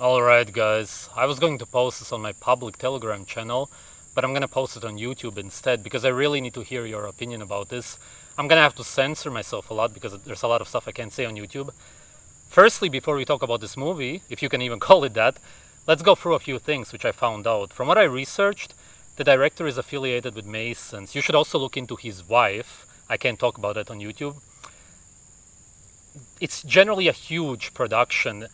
Alright guys, I was going to post this on my public Telegram channel, but I'm gonna post it on YouTube instead because I really need to hear your opinion about this. I'm gonna have to censor myself a lot because there's a lot of stuff I can't say on YouTube. Firstly, before we talk about this movie, if you can even call it that, let's go through a few things which I found out. From what I researched, the director is affiliated with Masons. You should also look into his wife. I can't talk about it on YouTube. It's generally a huge production.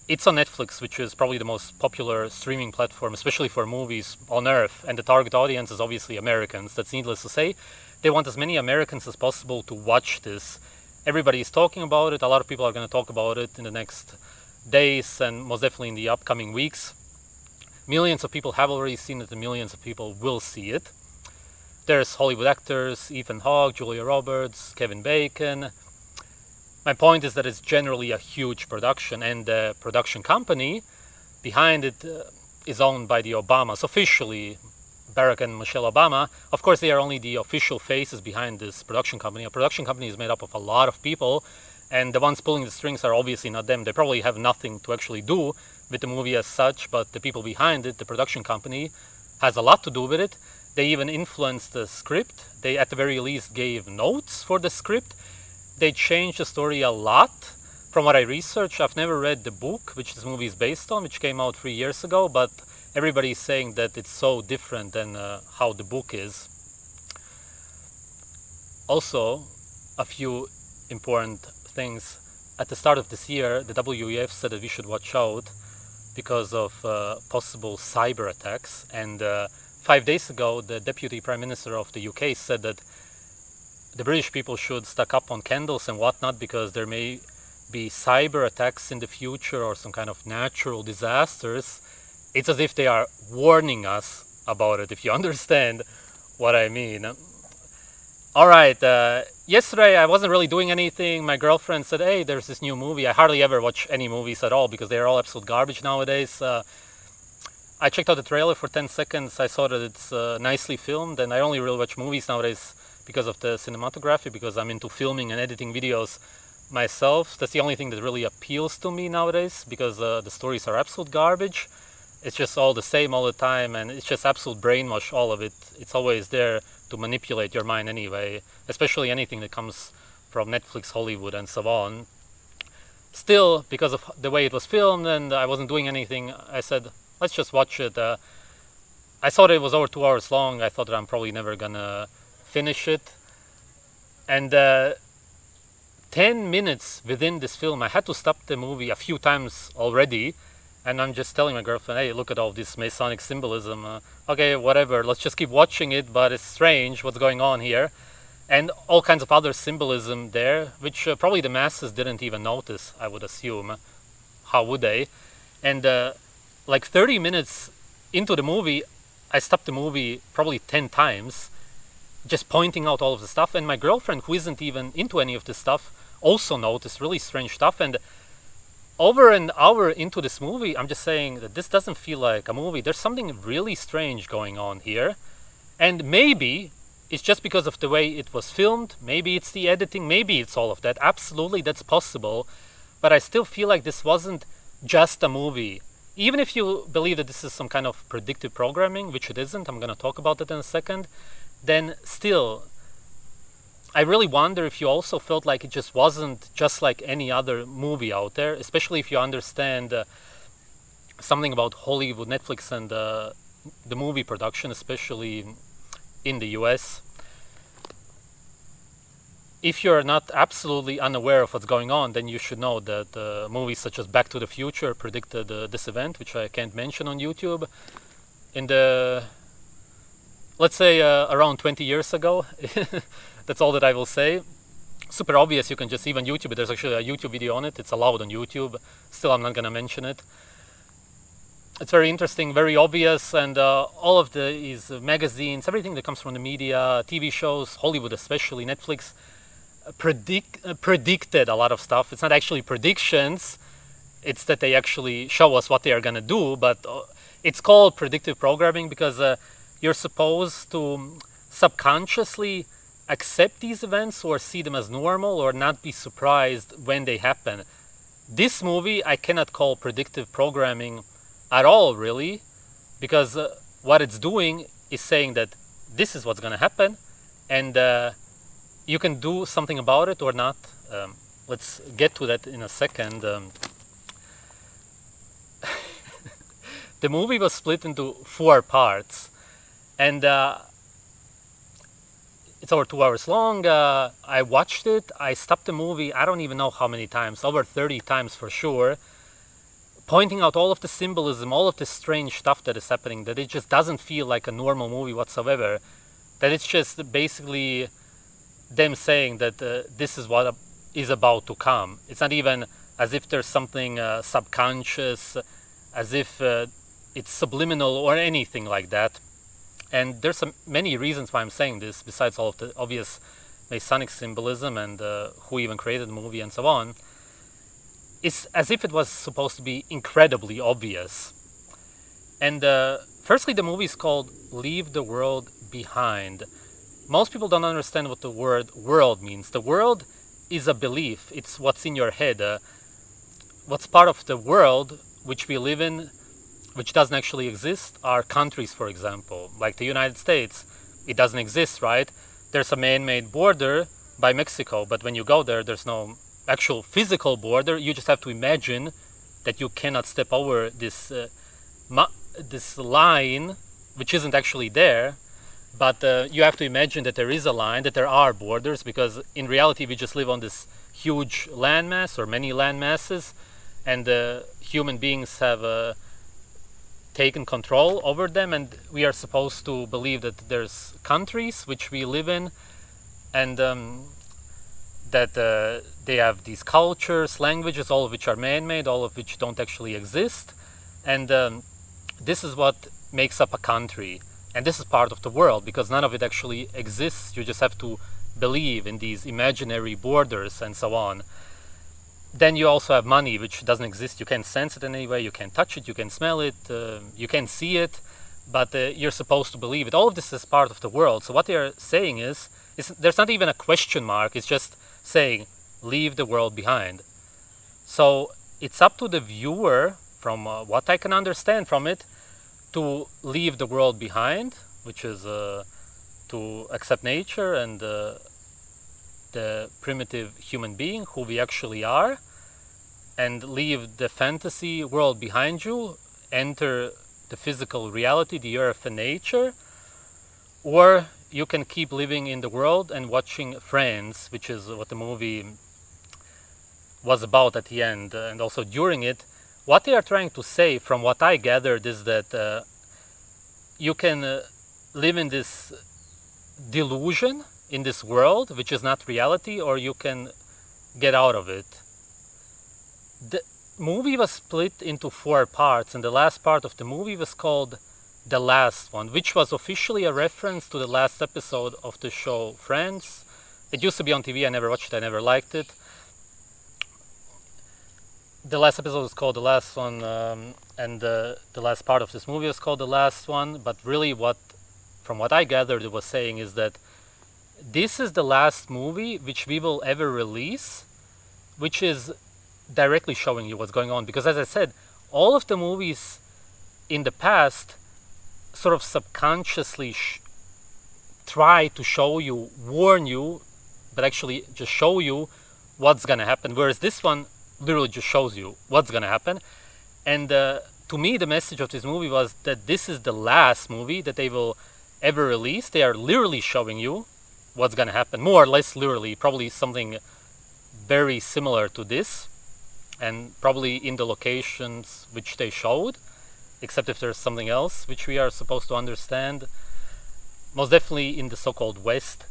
It's on Netflix, which is probably the most popular streaming platform, especially for movies on Earth. And the target audience is obviously Americans. That's needless to say. They want as many Americans as possible to watch this. Everybody is talking about it. A lot of people are going to talk about it in the next days and most definitely in the upcoming weeks. Millions of people have already seen it and millions of people will see it. There's Hollywood actors, Ethan Hawke, Julia Roberts, Kevin Bacon. My point is that it's generally a huge production, and the production company behind it is owned by the Obamas. Officially, Barack and Michelle Obama. Of course, they are only the official faces behind this production company. A production company is made up of a lot of people, and the ones pulling the strings are obviously not them. They probably have nothing to actually do with the movie as such, but the people behind it, the production company, has a lot to do with it. They even influenced the script. They, at the very least, gave notes for the script. They changed the story a lot. From what I researched, I've never read the book which this movie is based on, which came out 3 years ago, but everybody is saying that it's so different than how the book is. Also, a few important things. At the start of this year, the WEF said that we should watch out because of possible cyber attacks. And 5 days ago, the Deputy Prime Minister of the UK said that the British people should stock up on candles and whatnot because there may be cyber attacks in the future or some kind of natural disasters. It's as if they are warning us about it, if you understand what I mean. Alright, yesterday I wasn't really doing anything. My girlfriend said, hey, there's this new movie. I hardly ever watch any movies at all because they're all absolute garbage nowadays. I checked out the trailer for 10 seconds. I saw that it's nicely filmed, and I only really watch movies nowadays because of the cinematography, because I'm into filming and editing videos myself. That's the only thing that really appeals to me nowadays, because the stories are absolute garbage. It's just all the same all the time, and it's just absolute brainwash, all of it. It's always there to manipulate your mind anyway, especially anything that comes from Netflix, Hollywood, and so on. Still, because of the way it was filmed and I wasn't doing anything, I said, let's just watch it. I saw that it was over 2 hours long. I thought that I'm probably never gonna finish it. And 10 minutes within this film, I had to stop the movie a few times already. And I'm just telling my girlfriend, hey, look at all this Masonic symbolism. Okay, whatever, let's just keep watching it, but it's strange what's going on here. And all kinds of other symbolism there, which probably the masses didn't even notice, I would assume. How would they? And like 30 minutes into the movie, I stopped the movie probably 10 times, just pointing out all of the stuff. And my girlfriend, who isn't even into any of this stuff, also noticed really strange stuff. And over an hour into this movie, I'm just saying that this doesn't feel like a movie. There's something really strange going on here. And maybe it's just because of the way it was filmed. Maybe it's the editing. Maybe it's all of that. Absolutely, that's possible. But I still feel like this wasn't just a movie. Even if you believe that this is some kind of predictive programming, which it isn't, I'm going to talk about it in a second, then still, I really wonder if you also felt like it just wasn't just like any other movie out there, especially if you understand something about Hollywood, Netflix, and the movie production, especially in the US. If you're not absolutely unaware of what's going on, then you should know that movies such as Back to the Future predicted this event, which I can't mention on YouTube, in the, let's say, around 20 years ago. That's all that I will say. Super obvious, you can just even YouTube it. There's actually a YouTube video on it. It's allowed on YouTube. Still, I'm not going to mention it. It's very interesting, very obvious, and all of these magazines, everything that comes from the media, TV shows, Hollywood especially, Netflix, predicted a lot of stuff. It's not actually predictions. It's that they actually show us what they are going to do, but it's called predictive programming because you're supposed to subconsciously accept these events or see them as normal or not be surprised when they happen. this movie I cannot call predictive programming at all, really, because what it's doing is saying that this is what's going to happen, and you can do something about it or not. Let's get to that in a second. The movie was split into 4 parts, and it's over 2 hours long. I watched it. I stopped the movie, I don't even know how many times, over 30 times for sure, pointing out all of the symbolism, all of the strange stuff that is happening, that it just doesn't feel like a normal movie whatsoever, that it's just basically them saying that this is what is about to come. It's not even as if there's something subconscious, as if it's subliminal or anything like that. And there's many reasons why I'm saying this, besides all of the obvious Masonic symbolism and who even created the movie and so on. It's as if it was supposed to be incredibly obvious. And firstly, the movie is called Leave the World Behind. Most people don't understand what the word world means. The world is a belief. It's what's in your head. What's part of the world which we live in, which doesn't actually exist, are countries, for example. Like the United States, it doesn't exist, right? There's a man-made border by Mexico, but when you go there, there's no actual physical border. You just have to imagine that you cannot step over this this line, which isn't actually there, but you have to imagine that there is a line, that there are borders, because in reality we just live on this huge landmass, or many landmasses, and human beings have taken control over them, and we are supposed to believe that there's countries which we live in, and that they have these cultures, languages, all of which are man-made, all of which don't actually exist, and this is what makes up a country, and this is part of the world, because none of it actually exists. You just have to believe in these imaginary borders and so on. Then you also have money, which doesn't exist. You can't sense it in any way, you can't touch it, you can smell it, you can't see it, but you're supposed to believe it. All of this is part of the world. So what they're saying is there's not even a question mark, it's just saying, leave the world behind. So it's up to the viewer, from what I can understand from it, to leave the world behind, which is to accept nature and the primitive human being who we actually are, and leave the fantasy world behind you, enter the physical reality, the earth and nature, or you can keep living in the world and watching Friends, which is what the movie was about at the end, and also during it. What they are trying to say, from what I gathered, is that you can live in this delusion, in this world, which is not reality, or you can get out of it. The movie was split into 4 parts, and the last part of the movie was called The Last One, which was officially a reference to the last episode of the show Friends. It used to be on TV, I never watched it, I never liked it. The last episode was called The Last One, and the last part of this movie was called The Last One, but really from what I gathered, it was saying is that this is the last movie which we will ever release, which is directly showing you what's going on. Because as I said, all of the movies in the past sort of subconsciously try to show you, warn you, but actually just show you what's going to happen. Whereas this one literally just shows you what's going to happen. And to me, the message of this movie was that this is the last movie that they will ever release. They are literally showing you what's going to happen, more or less literally, probably something very similar to this, and probably in the locations which they showed, except if there's something else which we are supposed to understand. Most definitely in the so-called West.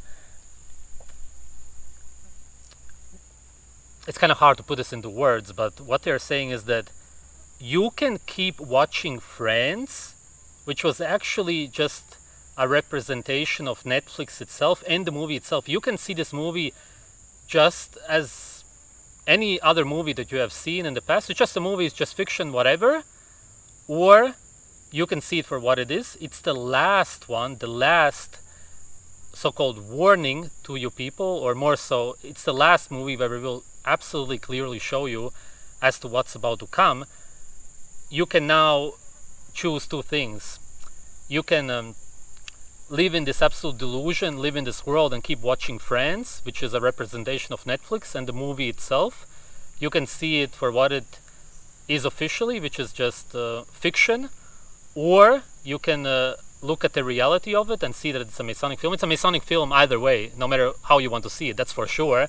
It's kind of hard to put this into words, but what they're saying is that you can keep watching Friends, which was actually just a representation of Netflix itself and the movie itself. You can see this movie just as any other movie that you have seen in the past. It's just a movie, it's just fiction, whatever. Or you can see it for what it is. It's the last one, the last so-called warning to you people, or more so, it's the last movie where we will absolutely clearly show you as to what's about to come, you can now choose two things. You can live in this absolute delusion, live in this world and keep watching Friends, which is a representation of Netflix and the movie itself. You can see it for what it is officially, which is just fiction, or you can look at the reality of it and see that it's a Masonic film. It's a Masonic film either way, no matter how you want to see it, that's for sure.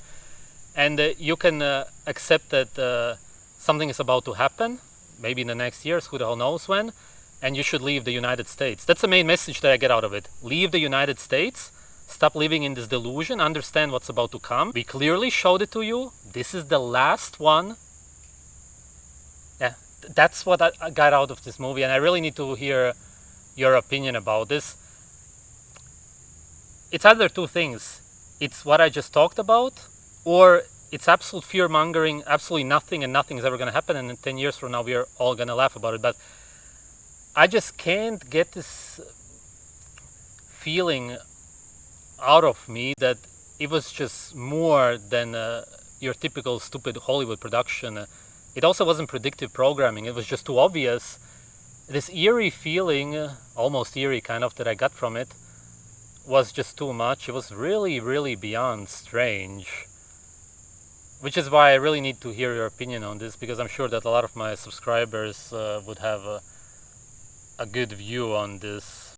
And you can accept that something is about to happen, maybe in the next years, who the hell knows when, and you should leave the United States. That's the main message that I get out of it. Leave the United States, stop living in this delusion, understand what's about to come. We clearly showed it to you. This is the last one. Yeah, that's what I got out of this movie, and I really need to hear your opinion about this. It's either two things. It's what I just talked about, or it's absolute fear-mongering, absolutely nothing, and nothing is ever going to happen, and in 10 years from now we're all going to laugh about it. But I just can't get this feeling out of me that it was just more than your typical stupid Hollywood production. It also wasn't predictive programming. It was just too obvious. This eerie feeling, almost eerie kind of, that I got from it was just too much. It was really, really beyond strange. Which is why I really need to hear your opinion on this, because I'm sure that a lot of my subscribers would have a good view on this.